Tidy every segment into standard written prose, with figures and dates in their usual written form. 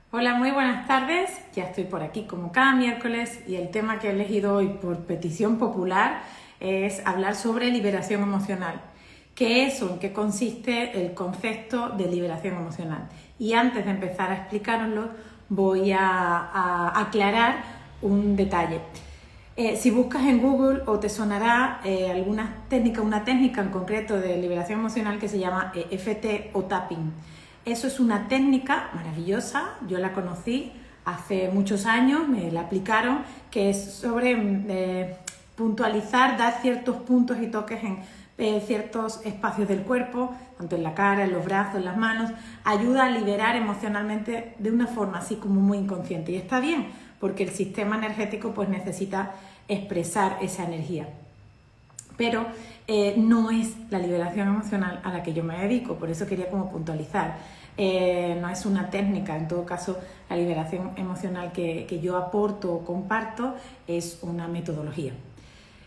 Hola, muy buenas tardes. Ya estoy por aquí como cada miércoles y el tema que he elegido hoy por petición popular es hablar sobre liberación emocional. ¿Qué es o en qué consiste el concepto de liberación emocional? Y antes de empezar a explicároslo, voy a aclarar un detalle. Si buscas en Google o te sonará una técnica en concreto de liberación emocional que se llama EFT o tapping. Eso es una técnica maravillosa, yo la conocí hace muchos años, me la aplicaron, que es sobre puntualizar, dar ciertos puntos y toques en ciertos espacios del cuerpo, tanto en la cara, en los brazos, en las manos, ayuda a liberar emocionalmente de una forma así como muy inconsciente. Y está bien, porque el sistema energético pues necesita expresar esa energía. Pero no es la liberación emocional a la que yo me dedico, por eso quería como puntualizar. No es una técnica, en todo caso la liberación emocional que yo aporto o comparto es una metodología.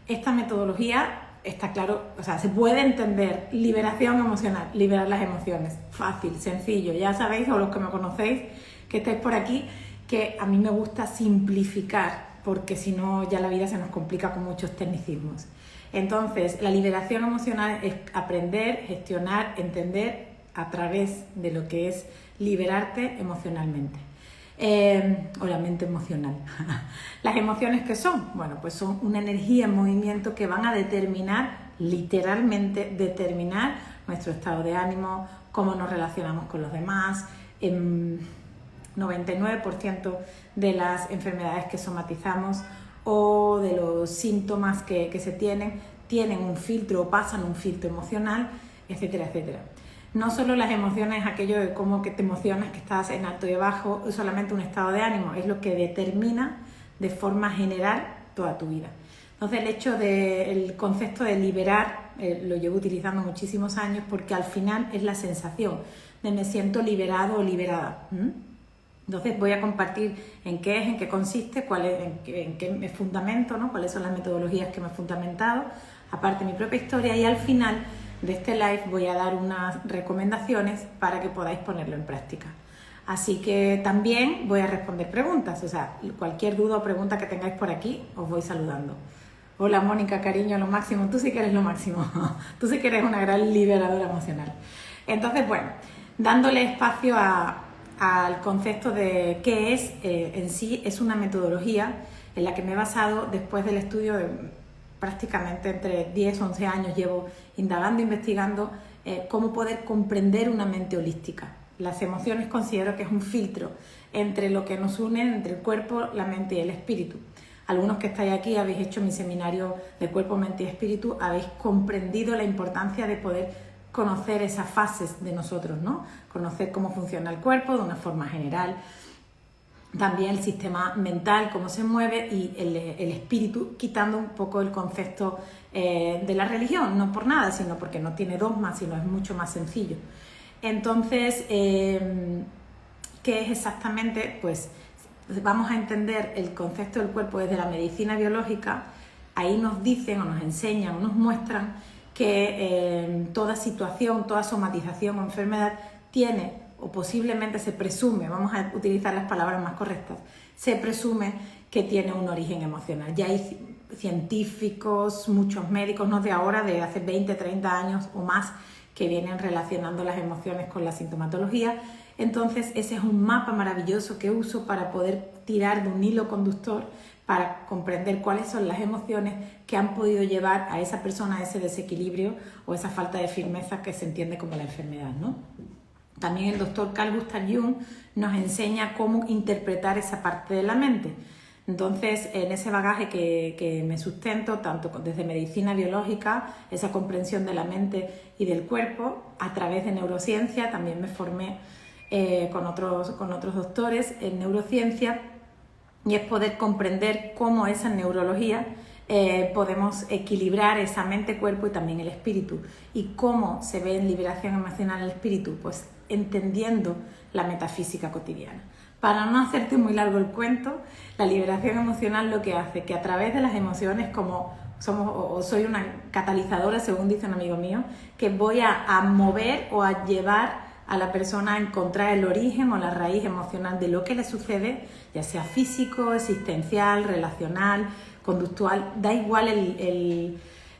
Esta metodología está claro, o sea, se puede entender liberación emocional, liberar las emociones, fácil, sencillo, ya sabéis, o los que me conocéis, que estáis por aquí, que a mí me gusta simplificar, porque si no ya la vida se nos complica con muchos tecnicismos. Entonces, la liberación emocional es aprender, gestionar, entender a través de lo que es liberarte emocionalmente. O la mente emocional. ¿Las emociones qué son? Bueno, pues son una energía en movimiento que van a determinar, literalmente determinar nuestro estado de ánimo, cómo nos relacionamos con los demás. 99% de las enfermedades que somatizamos o de los síntomas que se tienen un filtro o pasan un filtro emocional, etcétera, etcétera. No solo las emociones, aquello de cómo que te emocionas, que estás en alto y bajo, es solamente un estado de ánimo, es lo que determina de forma general toda tu vida. Entonces el concepto de liberar lo llevo utilizando muchísimos años porque al final es la sensación de me siento liberado o liberada. Entonces voy a compartir en qué es, en qué consiste, en qué me fundamento, ¿no? Cuáles son las metodologías que me he fundamentado, aparte de mi propia historia, y al final de este live voy a dar unas recomendaciones para que podáis ponerlo en práctica. Así que también voy a responder preguntas, o sea, cualquier duda o pregunta que tengáis por aquí, os voy saludando. Hola Mónica, cariño, lo máximo, tú sí que eres lo máximo, tú sí que eres una gran liberadora emocional. Entonces, bueno, dándole espacio al concepto de qué es en sí, es una metodología en la que me he basado después del estudio de prácticamente entre 10 o 11 años llevo indagando, investigando cómo poder comprender una mente holística. Las emociones considero que es un filtro entre lo que nos une, entre el cuerpo, la mente y el espíritu. Algunos que estáis aquí habéis hecho mi seminario de cuerpo, mente y espíritu, habéis comprendido la importancia de poder conocer esas fases de nosotros, ¿no? Conocer cómo funciona el cuerpo de una forma general, también el sistema mental, cómo se mueve, y el espíritu, quitando un poco el concepto de la religión, no por nada, sino porque no tiene dogmas, sino es mucho más sencillo. Entonces, ¿qué es exactamente? Pues vamos a entender el concepto del cuerpo desde la medicina biológica. Ahí nos dicen o nos enseñan o nos muestran que toda situación, toda somatización o enfermedad tiene, o posiblemente se presume, vamos a utilizar las palabras más correctas, se presume que tiene un origen emocional. Ya hay científicos, muchos médicos, no de ahora, de hace 20, 30 años o más, que vienen relacionando las emociones con la sintomatología. Entonces ese es un mapa maravilloso que uso para poder tirar de un hilo conductor para comprender cuáles son las emociones que han podido llevar a esa persona a ese desequilibrio o esa falta de firmeza que se entiende como la enfermedad, ¿no? También el doctor Carl Gustav Jung nos enseña cómo interpretar esa parte de la mente. Entonces, en ese bagaje que me sustento, tanto desde medicina biológica, esa comprensión de la mente y del cuerpo, a través de neurociencia, también me formé con otros doctores en neurociencia, y es poder comprender cómo esa neurología podemos equilibrar esa mente, cuerpo y también el espíritu. ¿Y cómo se ve en liberación emocional el espíritu? Pues entendiendo la metafísica cotidiana. Para no hacerte muy largo el cuento, la liberación emocional lo que hace que a través de las emociones, como soy una catalizadora, según dice un amigo mío, que voy a mover o a llevar a la persona a encontrar el origen o la raíz emocional de lo que le sucede, ya sea físico, existencial, relacional, conductual, da igual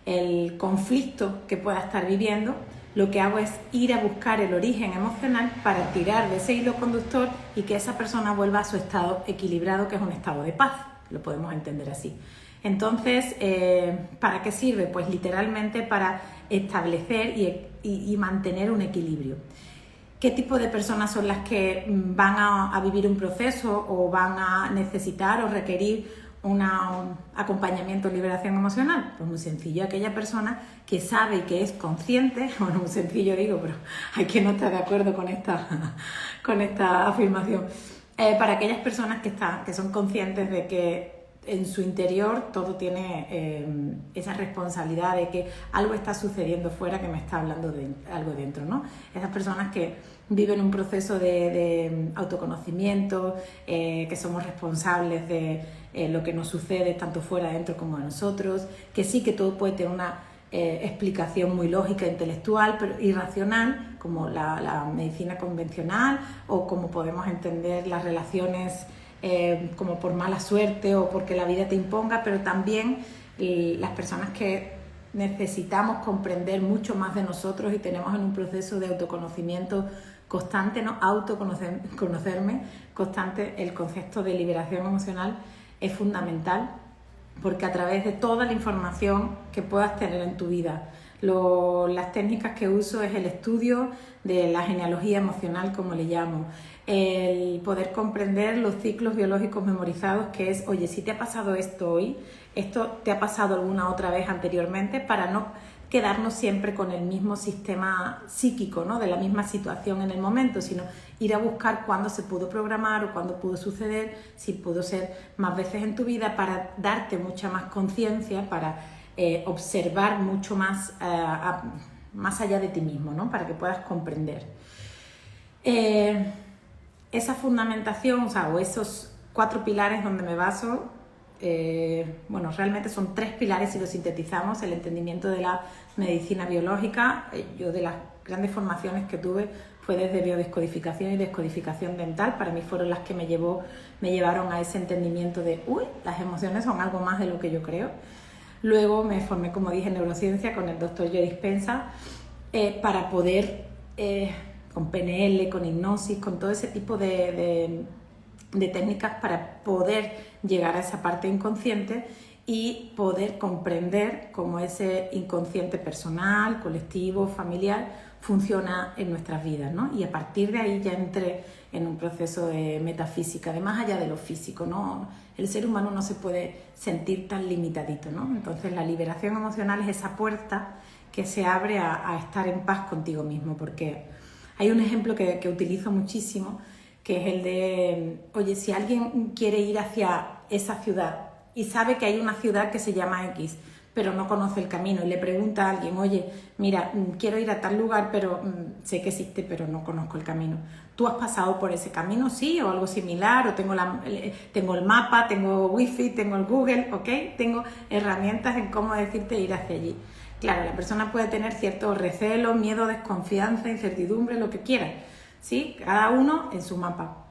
el conflicto que pueda estar viviendo. Lo que hago es ir a buscar el origen emocional para tirar de ese hilo conductor y que esa persona vuelva a su estado equilibrado, que es un estado de paz, lo podemos entender así. Entonces, ¿para qué sirve? Pues literalmente para establecer y mantener un equilibrio. ¿Qué tipo de personas son las que van a vivir un proceso o van a necesitar o requerir un acompañamiento en liberación emocional? Pues muy sencillo, aquella persona que sabe y que es consciente, bueno, muy sencillo digo, pero hay quien no está de acuerdo con esta afirmación, para aquellas personas que son conscientes de que en su interior todo tiene esa responsabilidad de que algo está sucediendo fuera que me está hablando de algo dentro, ¿no? Esas personas que viven un proceso de autoconocimiento, que somos responsables de lo que nos sucede tanto fuera dentro como a nosotros, que sí que todo puede tener una explicación muy lógica, intelectual, pero irracional, como la medicina convencional, o como podemos entender las relaciones como por mala suerte o porque la vida te imponga, pero también las personas que necesitamos comprender mucho más de nosotros y tenemos en un proceso de autoconocimiento constante, ¿no? Conocerme constante. El concepto de liberación emocional es fundamental porque a través de toda la información que puedas tener en tu vida, las técnicas que uso es el estudio de la genealogía emocional, como le llamo, el poder comprender los ciclos biológicos memorizados, que es, oye, si te ha pasado esto hoy, esto te ha pasado alguna otra vez anteriormente, para no quedarnos siempre con el mismo sistema psíquico, ¿no? De la misma situación en el momento, sino ir a buscar cuándo se pudo programar o cuándo pudo suceder, si pudo ser más veces en tu vida, para darte mucha más conciencia, para observar mucho más, más allá de ti mismo, ¿no? Para que puedas comprender. Esa fundamentación, o esos 4 pilares donde me baso, bueno, realmente son 3 pilares si lo sintetizamos: el entendimiento de la medicina biológica. Yo, de las grandes formaciones que tuve, fue desde biodescodificación y descodificación dental. Para mí fueron las que me llevaron a ese entendimiento de, las emociones son algo más de lo que yo creo. Luego me formé, como dije, en neurociencia con el doctor Joe Dispenza, para poder, con PNL, con hipnosis, con todo ese tipo de técnicas, para poder llegar a esa parte inconsciente y poder comprender cómo ese inconsciente personal, colectivo, familiar funciona en nuestras vidas, ¿no? Y a partir de ahí ya entré en un proceso de metafísica, de más allá de lo físico, ¿no? El ser humano no se puede sentir tan limitadito, ¿no? Entonces la liberación emocional es esa puerta que se abre a estar en paz contigo mismo, porque hay un ejemplo que utilizo muchísimo, que es el de, oye, si alguien quiere ir hacia esa ciudad y sabe que hay una ciudad que se llama X, pero no conoce el camino, y le pregunta a alguien, oye, mira, quiero ir a tal lugar, pero sé que existe, pero no conozco el camino. ¿Tú has pasado por ese camino? Sí, o algo similar, o tengo el mapa, tengo wifi, tengo el Google, ¿ok? Tengo herramientas en cómo decirte ir hacia allí. Claro, la persona puede tener cierto recelo, miedo, desconfianza, incertidumbre, lo que quiera, ¿sí? Cada uno en su mapa.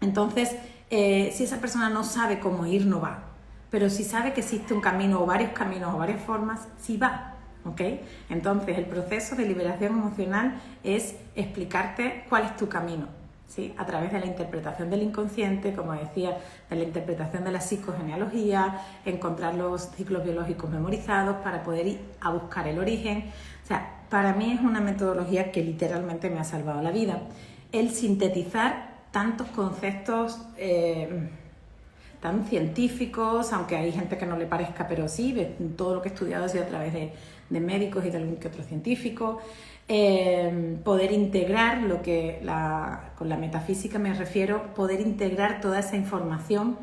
Entonces, si esa persona no sabe cómo ir, no va. Pero si sabe que existe un camino o varios caminos o varias formas, sí va, ¿ok? Entonces, el proceso de liberación emocional es explicarte cuál es tu camino, ¿sí? A través de la interpretación del inconsciente, como decía, de la interpretación de la psicogenealogía, encontrar los ciclos biológicos memorizados para poder ir a buscar el origen. O sea, para mí es una metodología que literalmente me ha salvado la vida. El sintetizar tantos conceptos tan científicos, aunque hay gente que no le parezca, pero sí, todo lo que he estudiado ha sido a través de médicos y de algún que otro científico. Poder integrar con la metafísica me refiero, poder integrar toda esa información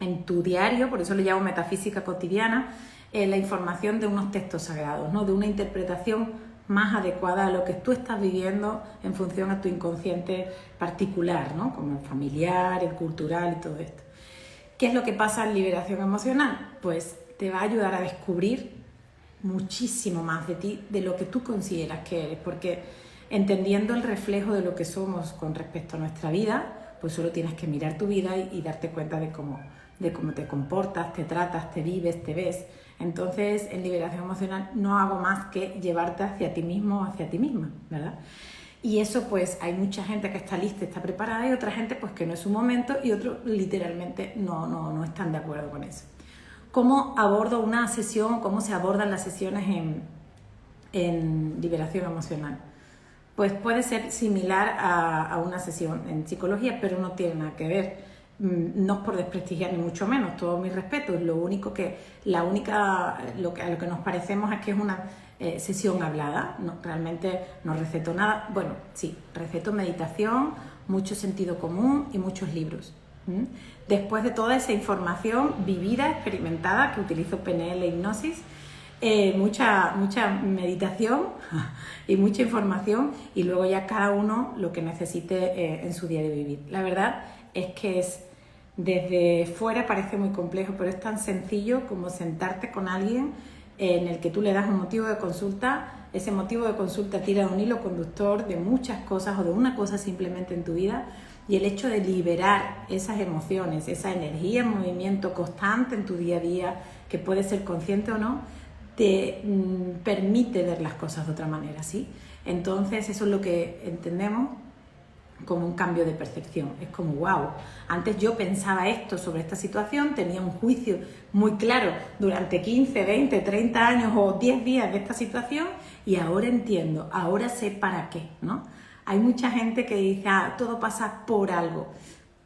en tu diario, por eso le llamo metafísica cotidiana, la información de unos textos sagrados, ¿no? De una interpretación más adecuada a lo que tú estás viviendo en función a tu inconsciente particular, ¿no? Como el familiar, el cultural y todo esto. ¿Qué es lo que pasa en liberación emocional? Pues te va a ayudar a descubrir muchísimo más de ti, de lo que tú consideras que eres, porque entendiendo el reflejo de lo que somos con respecto a nuestra vida, pues solo tienes que mirar tu vida y darte cuenta de cómo te comportas, te tratas, te vives, te ves. Entonces, en liberación emocional no hago más que llevarte hacia ti mismo o hacia ti misma, ¿verdad? Y eso, pues, hay mucha gente que está lista, está preparada, y otra gente, pues, que no es su momento, y otros literalmente no están de acuerdo con eso. ¿Cómo abordo una sesión? ¿Cómo se abordan las sesiones en liberación emocional? Pues puede ser similar a una sesión en psicología, pero no tiene nada que ver. No es por desprestigiar ni mucho menos, todo mi respeto. A lo que nos parecemos es que es una sesión hablada. No, realmente no receto nada. Bueno, sí, receto meditación, mucho sentido común y muchos libros. Después de toda esa información vivida, experimentada, que utilizo PNL e hipnosis, mucha meditación y mucha información, y luego ya cada uno lo que necesite en su día de vivir. La verdad es que desde fuera parece muy complejo, pero es tan sencillo como sentarte con alguien en el que tú le das un motivo de consulta. Ese motivo de consulta tira de un hilo conductor de muchas cosas o de una cosa simplemente en tu vida, y el hecho de liberar esas emociones, esa energía en movimiento constante en tu día a día, que puede ser consciente o no, te permite ver las cosas de otra manera, ¿sí? Entonces eso es lo que entendemos como un cambio de percepción. Es como, wow, antes yo pensaba esto sobre esta situación, tenía un juicio muy claro durante 15, 20, 30 años o 10 días de esta situación, y ahora entiendo, ahora sé para qué, ¿no? Hay mucha gente que dice, todo pasa por algo.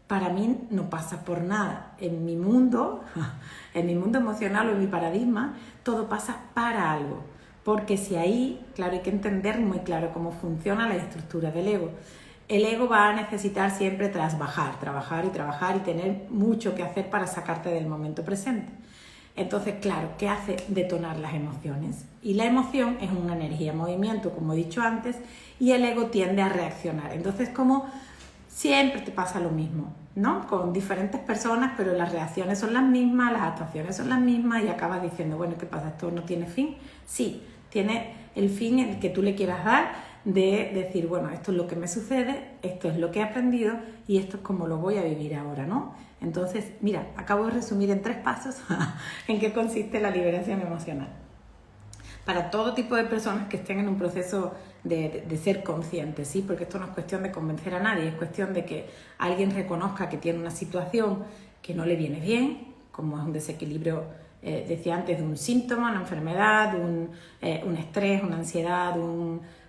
Para mí no pasa por nada. En mi mundo emocional o en mi paradigma, todo pasa para algo. Porque si ahí, claro, hay que entender muy claro cómo funciona la estructura del ego. El ego va a necesitar siempre trabajar y tener mucho que hacer para sacarte del momento presente. Entonces, claro, ¿qué hace? Detonar las emociones. Y la emoción es una energía en movimiento, como he dicho antes, y el ego tiende a reaccionar. Entonces, como siempre te pasa lo mismo, ¿no? Con diferentes personas, pero las reacciones son las mismas, las actuaciones son las mismas, y acabas diciendo, bueno, ¿qué pasa? ¿Esto no tiene fin? Sí, tiene el fin en el que tú le quieras dar, de decir, bueno, esto es lo que me sucede, esto es lo que he aprendido y esto es como lo voy a vivir ahora, ¿no? Entonces, mira, acabo de resumir en 3 pasos en qué consiste la liberación emocional. Para todo tipo de personas que estén en un proceso de ser conscientes, ¿sí? Porque esto no es cuestión de convencer a nadie, es cuestión de que alguien reconozca que tiene una situación que no le viene bien, como es un desequilibrio, decía antes, de un síntoma, una enfermedad, un estrés, una ansiedad,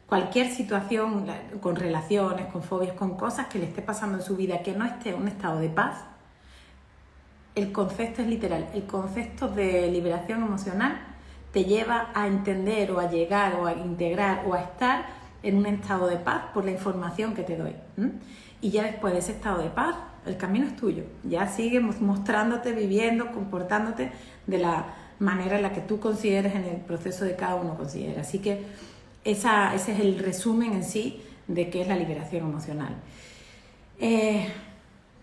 cualquier situación con relaciones, con fobias, con cosas que le esté pasando en su vida que no esté en un estado de paz. El concepto es literal, el concepto de liberación emocional te lleva a entender o a llegar o a integrar o a estar en un estado de paz por la información que te doy. Y ya después de ese estado de paz, el camino es tuyo. Ya sigues mostrándote, viviendo, comportándote de la manera en la que tú consideres, en el proceso de cada uno considera. Así que ese es el resumen en sí de qué es la liberación emocional.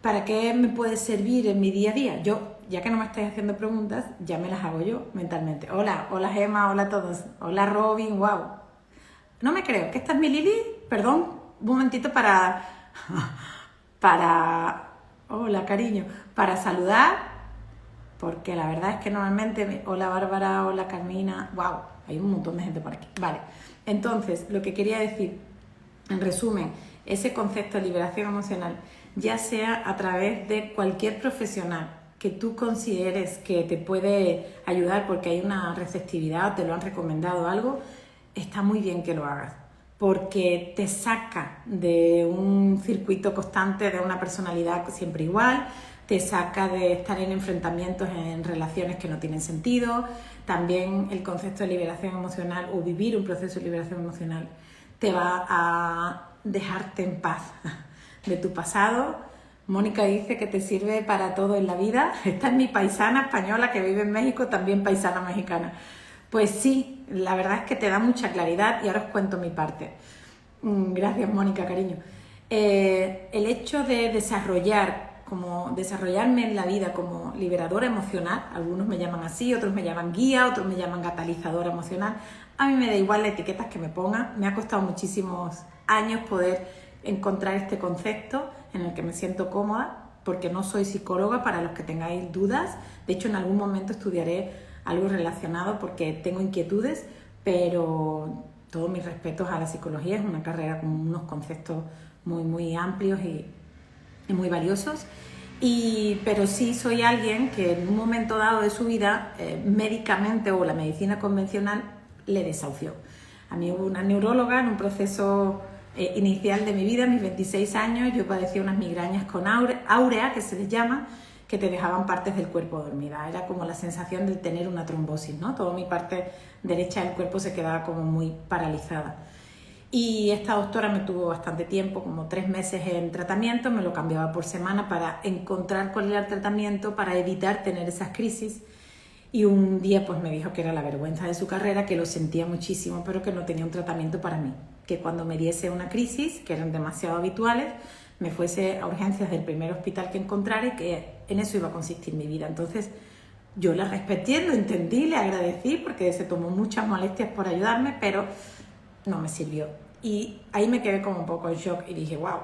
¿Para qué me puede servir en mi día a día? Yo, ya que no me estáis haciendo preguntas, ya me las hago yo mentalmente. Hola Gemma, hola a todos. Hola Robin, wow. No me creo, que esta es mi Lili. Perdón, un momentito para hola cariño, para saludar, porque la verdad es que normalmente, hola Bárbara, hola Carmina, wow, hay un montón de gente por aquí. Vale, entonces, lo que quería decir, en resumen, ese concepto de liberación emocional, ya sea a través de cualquier profesional que tú consideres que te puede ayudar porque hay una receptividad, te lo han recomendado algo, está muy bien que lo hagas, porque te saca de un circuito constante de una personalidad siempre igual, te saca de estar en enfrentamientos en relaciones que no tienen sentido. También el concepto de liberación emocional o vivir un proceso de liberación emocional te va a dejarte en paz de tu pasado. Mónica dice que te sirve para todo en la vida. Esta es mi paisana española que vive en México, también paisana mexicana. Pues sí, la verdad es que te da mucha claridad y ahora os cuento mi parte. Gracias, Mónica, cariño. El hecho de desarrollarme en la vida como liberadora emocional, algunos me llaman así, otros me llaman guía, otros me llaman catalizadora emocional. A mí me da igual las etiquetas que me pongan, me ha costado muchísimos años poder encontrar este concepto en el que me siento cómoda, porque no soy psicóloga, para los que tengáis dudas. De hecho, en algún momento estudiaré algo relacionado porque tengo inquietudes, pero todos mis respetos a la psicología. Es una carrera con unos conceptos muy, muy amplios y muy valiosos. Pero sí soy alguien que en un momento dado de su vida, médicamente o la medicina convencional le desahució. A mí hubo una neuróloga en un proceso inicial de mi vida, mis 26 años, yo padecía unas migrañas con áurea, que se les llama, que te dejaban partes del cuerpo dormida. Era como la sensación de tener una trombosis, ¿no? Toda mi parte derecha del cuerpo se quedaba como muy paralizada. Y esta doctora me tuvo bastante tiempo, como 3 meses en tratamiento, me lo cambiaba por semana para encontrar cuál era el tratamiento, para evitar tener esas crisis. Y un día pues me dijo que era la vergüenza de su carrera, que lo sentía muchísimo, pero que no tenía un tratamiento para mí. Que cuando me diese una crisis, que eran demasiado habituales, me fuese a urgencias del primer hospital que encontrara, y que en eso iba a consistir mi vida. Entonces yo la respeté, lo entendí, le agradecí, porque se tomó muchas molestias por ayudarme, pero no me sirvió. Y ahí me quedé como un poco en shock y dije, wow,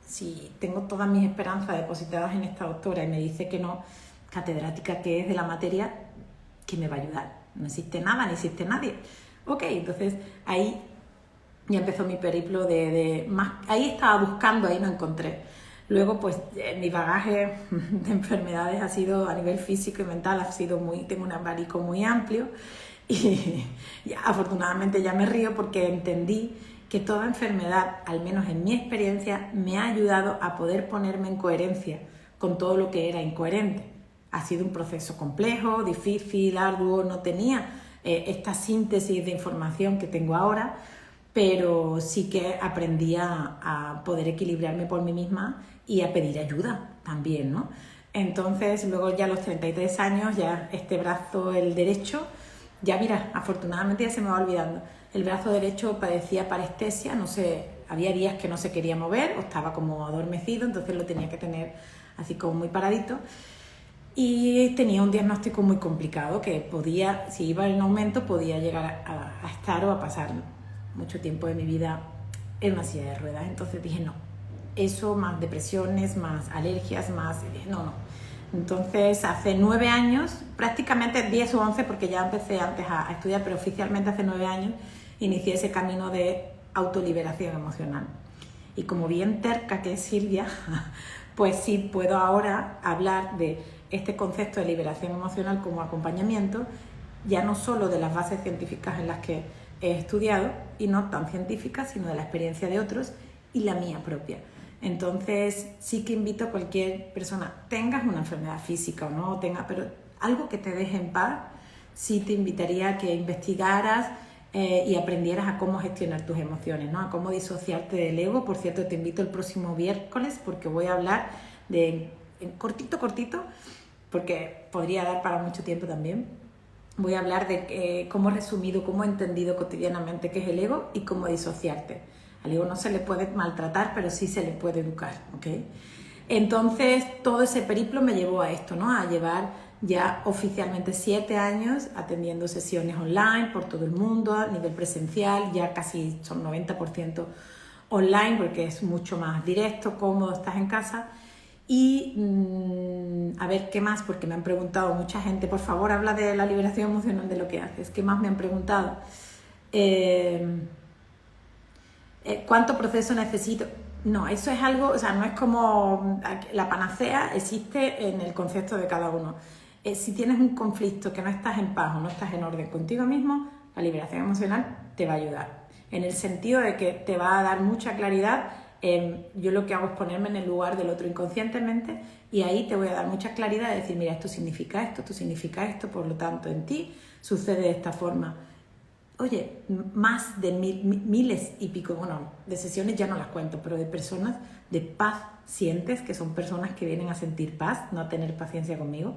si tengo todas mis esperanzas depositadas en esta doctora y me dice que no, catedrática que es de la materia, ¿quién me va a ayudar? No existe nada, ni existe nadie. Ok, entonces ahí ya empezó mi periplo de más. Ahí estaba buscando, ahí no encontré. Luego, pues, mi bagaje de enfermedades ha sido, a nivel físico y mental, tengo un abanico muy amplio. Y afortunadamente ya me río porque entendí que toda enfermedad, al menos en mi experiencia, me ha ayudado a poder ponerme en coherencia con todo lo que era incoherente. Ha sido un proceso complejo, difícil, arduo, no tenía esta síntesis de información que tengo ahora, pero sí que aprendí a poder equilibrarme por mí misma y a pedir ayuda también, ¿no? Entonces, luego ya a los 33 años, ya este brazo, el derecho, ya mira, afortunadamente ya se me va olvidando. El brazo derecho padecía parestesia, no sé, había días que no se quería mover o estaba como adormecido, entonces lo tenía que tener así como muy paradito. Y tenía un diagnóstico muy complicado que podía, si iba en aumento, podía llegar a estar o a pasar mucho tiempo de mi vida en una silla de ruedas. Entonces dije, no, eso más depresiones, más alergias, más... no. Entonces, hace 9 años, prácticamente 10 o 11, porque ya empecé antes a estudiar, pero oficialmente hace 9 años, inicié ese camino de autoliberación emocional. Y como bien terca que es Silvia, pues sí puedo ahora hablar de este concepto de liberación emocional como acompañamiento, ya no solo de las bases científicas en las que he estudiado, y no tan científicas, sino de la experiencia de otros y la mía propia. Entonces sí que invito a cualquier persona, tengas una enfermedad física o no tengas, pero algo que te deje en paz, sí te invitaría a que investigaras y aprendieras a cómo gestionar tus emociones, ¿no? A cómo disociarte del ego. Por cierto, te invito el próximo miércoles porque voy a hablar de, cortito, porque podría dar para mucho tiempo también. Voy a hablar de cómo he resumido, cómo he entendido cotidianamente qué es el ego y cómo disociarte. Al ego no se le puede maltratar, pero sí se le puede educar, ¿ok? Entonces, todo ese periplo me llevó a esto, ¿no? A llevar ya oficialmente 7 años atendiendo sesiones online por todo el mundo, a nivel presencial, ya casi son 90% online porque es mucho más directo, cómodo, estás en casa. Y a ver, ¿qué más? Porque me han preguntado mucha gente, por favor, habla de la liberación emocional, de lo que haces. ¿Qué más me han preguntado? ¿Cuánto proceso necesito? No, eso es algo, o sea, no es como la panacea, existe en el concepto de cada uno. Si tienes un conflicto, que no estás en paz o no estás en orden contigo mismo, la liberación emocional te va a ayudar. En el sentido de que te va a dar mucha claridad. Yo lo que hago es ponerme en el lugar del otro inconscientemente y ahí te voy a dar mucha claridad de decir, mira, esto significa esto, por lo tanto en ti sucede de esta forma. Oye, más de miles y pico, bueno, de sesiones ya no las cuento, pero de personas de paz sientes, que son personas que vienen a sentir paz, no a tener paciencia conmigo,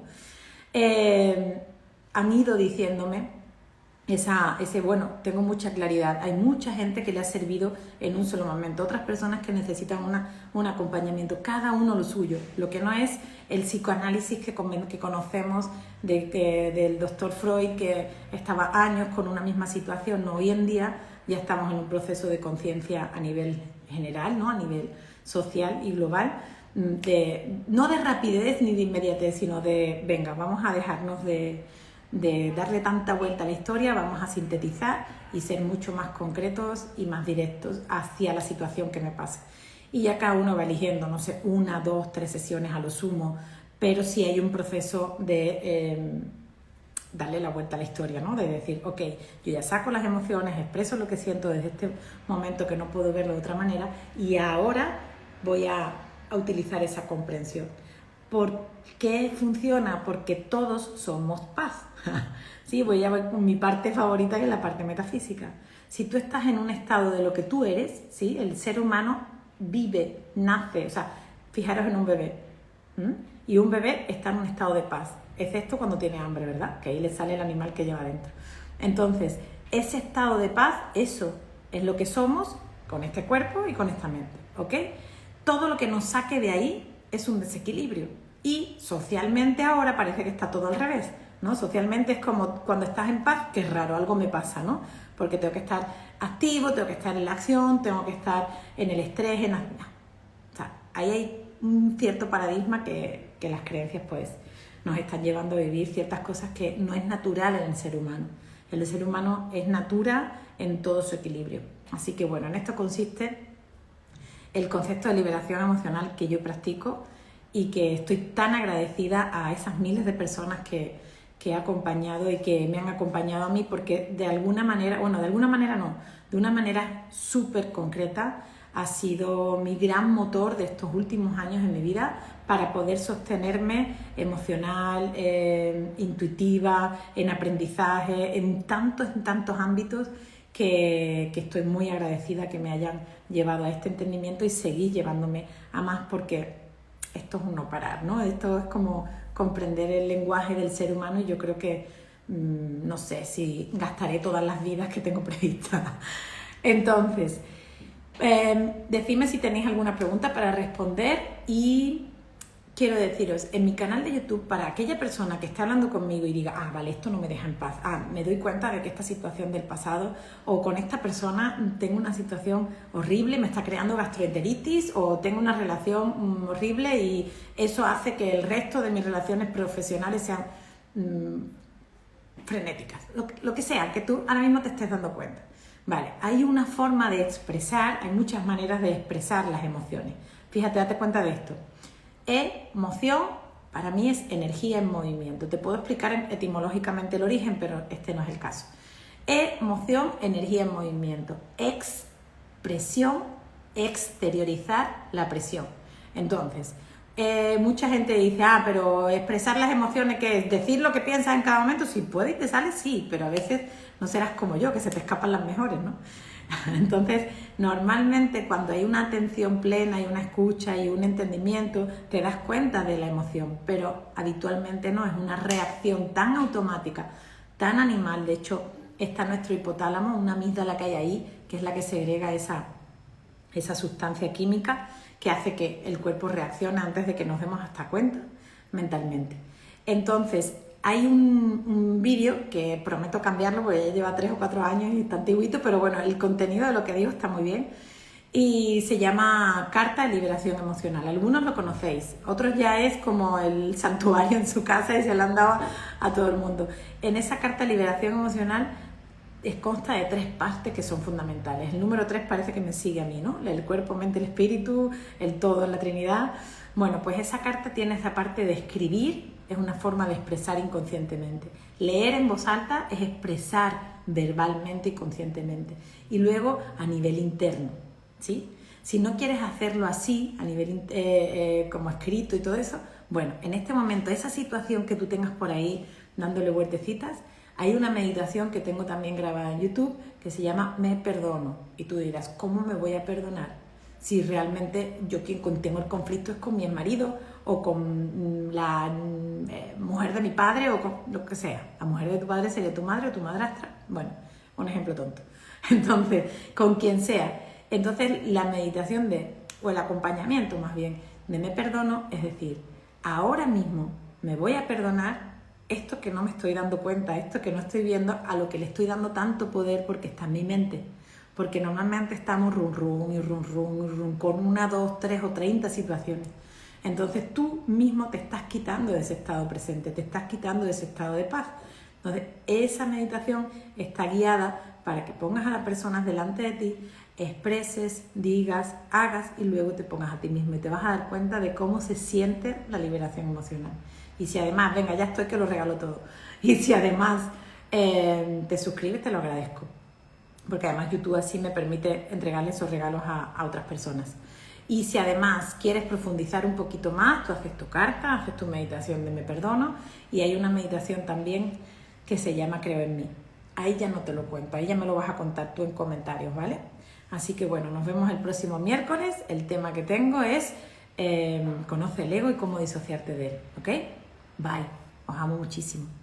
han ido diciéndome bueno, tengo mucha claridad. Hay mucha gente que le ha servido en un solo momento, otras personas que necesitan un acompañamiento, cada uno lo suyo. Lo que no es el psicoanálisis que conocemos del doctor Freud, que estaba años con una misma situación. No, hoy en día ya estamos en un proceso de conciencia a nivel general, ¿no? A nivel social y global, no de rapidez ni de inmediatez, sino de, venga, vamos a dejarnos de darle tanta vuelta a la historia, vamos a sintetizar y ser mucho más concretos y más directos hacia la situación que me pasa. Y ya cada uno va eligiendo, no sé, 1, 2, 3 sesiones a lo sumo, pero sí hay un proceso de darle la vuelta a la historia, ¿no? De decir, ok, yo ya saco las emociones, expreso lo que siento desde este momento que no puedo verlo de otra manera y ahora voy a utilizar esa comprensión. ¿Por qué funciona? Porque todos somos paz. Sí, voy a ver mi parte favorita, que es la parte metafísica. Si tú estás en un estado de lo que tú eres, ¿sí? El ser humano vive, nace, o sea, fijaros en un bebé. Y un bebé está en un estado de paz, excepto cuando tiene hambre, ¿verdad? Que ahí le sale el animal que lleva dentro. Entonces, ese estado de paz, eso es lo que somos con este cuerpo y con esta mente, ¿ok? Todo lo que nos saque de ahí es un desequilibrio. Y socialmente ahora parece que está todo al revés, ¿no? Socialmente es como cuando estás en paz, que es raro, algo me pasa, ¿no? Porque tengo que estar activo, tengo que estar en la acción, tengo que estar en el estrés, o sea, ahí hay un cierto paradigma que las creencias pues nos están llevando a vivir ciertas cosas que no es natural en el ser humano. El ser humano es natura en todo su equilibrio. Así que bueno, en esto consiste el concepto de liberación emocional que yo practico y que estoy tan agradecida a esas miles de personas que he acompañado y que me han acompañado a mí, porque de alguna manera, bueno, de alguna manera no, de una manera súper concreta ha sido mi gran motor de estos últimos años en mi vida para poder sostenerme emocional, intuitiva, en aprendizaje, en tantos ámbitos que estoy muy agradecida que me hayan llevado a este entendimiento y seguir llevándome a más, porque esto es un no parar, ¿no? Esto es como comprender el lenguaje del ser humano y yo creo que no sé si gastaré todas las vidas que tengo previstas. Entonces, decidme si tenéis alguna pregunta para responder y quiero deciros, en mi canal de YouTube, para aquella persona que esté hablando conmigo y diga, vale, esto no me deja en paz, me doy cuenta de que esta situación del pasado o con esta persona tengo una situación horrible, me está creando gastroenteritis o tengo una relación horrible y eso hace que el resto de mis relaciones profesionales sean frenéticas, lo que sea, que tú ahora mismo te estés dando cuenta. Vale, hay una forma de expresar, hay muchas maneras de expresar las emociones. Fíjate, date cuenta de esto. Emoción para mí es energía en movimiento. Te puedo explicar etimológicamente el origen, pero este no es el caso. Emoción, energía en movimiento. Expresión, exteriorizar la presión. Entonces, mucha gente dice, pero expresar las emociones, ¿qué es? ¿Decir lo que piensas en cada momento? Si puede y te sale, sí, pero a veces no serás como yo, que se te escapan las mejores, ¿no? Entonces, normalmente cuando hay una atención plena y una escucha y un entendimiento, te das cuenta de la emoción, pero habitualmente no, es una reacción tan automática, tan animal. De hecho, está nuestro hipotálamo, una amígdala que hay ahí, que es la que segrega esa sustancia química que hace que el cuerpo reaccione antes de que nos demos hasta cuenta mentalmente. Entonces, hay un vídeo que prometo cambiarlo porque ya lleva 3 o 4 años y está antiguito, pero bueno, el contenido de lo que digo está muy bien y se llama Carta de Liberación Emocional. Algunos lo conocéis, otros ya es como el santuario en su casa y se lo han dado a todo el mundo. En esa Carta de Liberación Emocional consta de 3 partes que son fundamentales. El número 3 parece que me sigue a mí, ¿no? El cuerpo, mente, el espíritu, el todo en la Trinidad. Bueno, pues esa carta tiene esa parte de escribir, es una forma de expresar inconscientemente. Leer en voz alta es expresar verbalmente y conscientemente. Y luego a nivel interno, ¿sí? Si no quieres hacerlo así, a nivel como escrito y todo eso, bueno, en este momento, esa situación que tú tengas por ahí dándole vueltecitas, hay una meditación que tengo también grabada en YouTube que se llama Me Perdono. Y tú dirás, ¿cómo me voy a perdonar? Si realmente yo quien tengo el conflicto es con mi marido o con la mujer de mi padre o con lo que sea. La mujer de tu padre sería tu madre o tu madrastra. Bueno, un ejemplo tonto. Entonces, con quien sea. Entonces, la meditación o el acompañamiento más bien de Me Perdono, es decir, ahora mismo me voy a perdonar esto que no me estoy dando cuenta, esto que no estoy viendo, a lo que le estoy dando tanto poder porque está en mi mente. porque normalmente estamos run run y run run y run con 1, 2, 3 o 30 situaciones. Entonces tú mismo te estás quitando de ese estado presente, te estás quitando de ese estado de paz. Entonces esa meditación está guiada para que pongas a las personas delante de ti, expreses, digas, hagas y luego te pongas a ti mismo y te vas a dar cuenta de cómo se siente la liberación emocional. Y si además, venga, ya estoy que lo regalo todo. Y si además te suscribes, te lo agradezco. Porque además YouTube así me permite entregarle esos regalos a otras personas. Y si además quieres profundizar un poquito más, tú haces tu carta, haces tu meditación de me perdono y hay una meditación también que se llama Creo en mí. Ahí ya no te lo cuento, ahí ya me lo vas a contar tú en comentarios, ¿vale? Así que bueno, nos vemos el próximo miércoles. El tema que tengo es conoce el ego y cómo disociarte de él, ¿ok? Bye, os amo muchísimo.